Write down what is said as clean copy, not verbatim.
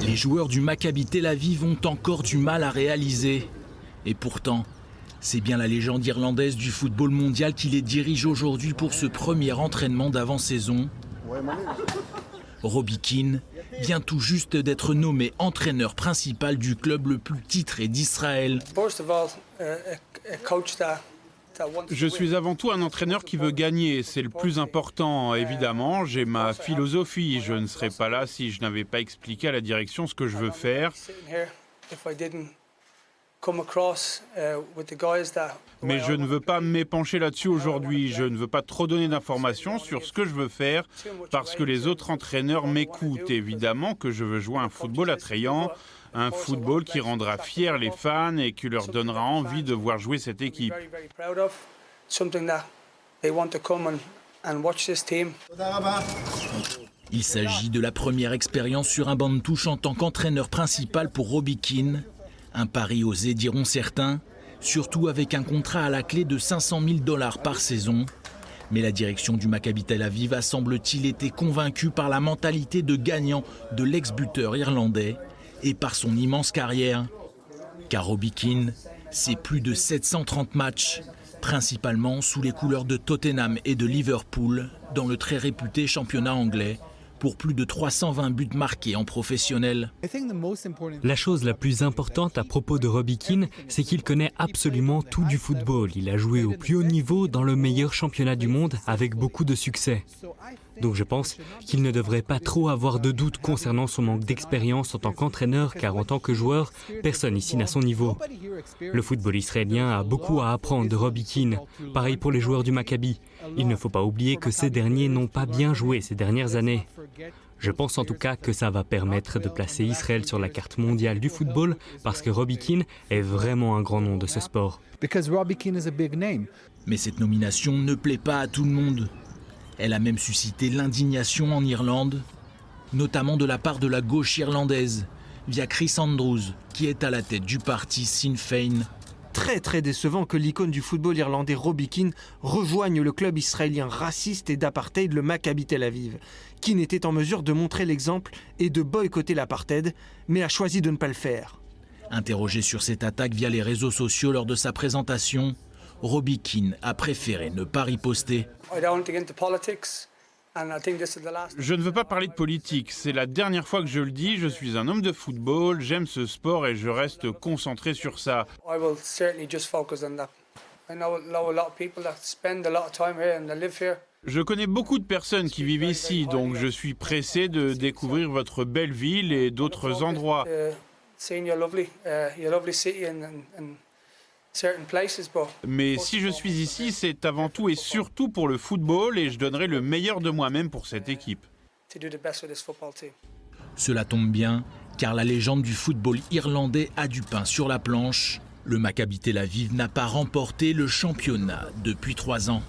Les joueurs du Maccabi Tel Aviv ont encore du mal à réaliser. Et pourtant, c'est bien la légende irlandaise du football mondial qui les dirige aujourd'hui pour ce premier entraînement d'avant-saison. Robbie Keane vient tout juste d'être nommé entraîneur principal du club le plus titré d'Israël. Je suis avant tout un entraîneur qui veut gagner, c'est le plus important. Évidemment, j'ai ma philosophie. Je ne serais pas là si je n'avais pas expliqué à la direction ce que je veux faire. Mais je ne veux pas m'épancher là-dessus aujourd'hui. Je ne veux pas trop donner d'informations sur ce que je veux faire parce que les autres entraîneurs m'écoutent. Évidemment que je veux jouer un football attrayant, un football qui rendra fiers les fans et qui leur donnera envie de voir jouer cette équipe. Il s'agit de la première expérience sur un banc de touche en tant qu'entraîneur principal pour Robbie Keane. Un pari osé, diront certains, surtout avec un contrat à la clé de 500 000 $ par saison. Mais la direction du Maccabi Tel Aviv a, semble-t-il, été convaincue par la mentalité de gagnant de l'ex-buteur irlandais et par son immense carrière. Car Robbie Keane, c'est plus de 730 matchs, principalement sous les couleurs de Tottenham et de Liverpool, dans le très réputé championnat anglais, pour plus de 320 buts marqués en professionnel. La chose la plus importante à propos de Robbie Keane, c'est qu'il connaît absolument tout du football. Il a joué au plus haut niveau dans le meilleur championnat du monde avec beaucoup de succès. Donc je pense qu'il ne devrait pas trop avoir de doutes concernant son manque d'expérience en tant qu'entraîneur, car en tant que joueur, personne ici n'a son niveau. Le football israélien a beaucoup à apprendre de Robbie Keane. Pareil pour les joueurs du Maccabi. Il ne faut pas oublier que ces derniers n'ont pas bien joué ces dernières années. Je pense en tout cas que ça va permettre de placer Israël sur la carte mondiale du football parce que Robbie Keane est vraiment un grand nom de ce sport. Mais cette nomination ne plaît pas à tout le monde. Elle a même suscité l'indignation en Irlande, notamment de la part de la gauche irlandaise, via Chris Andrews, qui est à la tête du parti Sinn Féin. Très décevant que l'icône du football irlandais Robbie Keane rejoigne le club israélien raciste et d'apartheid, le Maccabi Tel Aviv. Keane était en mesure de montrer l'exemple et de boycotter l'apartheid, mais a choisi de ne pas le faire. Interrogé sur cette attaque via les réseaux sociaux lors de sa présentation, Robbie Keane a préféré ne pas riposter. Je ne veux pas parler de politique, c'est la dernière fois que je le dis, je suis un homme de football, j'aime ce sport et je reste concentré sur ça. Je connais beaucoup de personnes qui vivent ici, donc je suis pressé de découvrir votre belle ville et d'autres endroits. Mais si je suis ici, c'est avant tout et surtout pour le football et je donnerai le meilleur de moi-même pour cette équipe. Cela tombe bien, car la légende du football irlandais a du pain sur la planche. Le Maccabi Tel Aviv n'a pas remporté le championnat depuis 3 ans.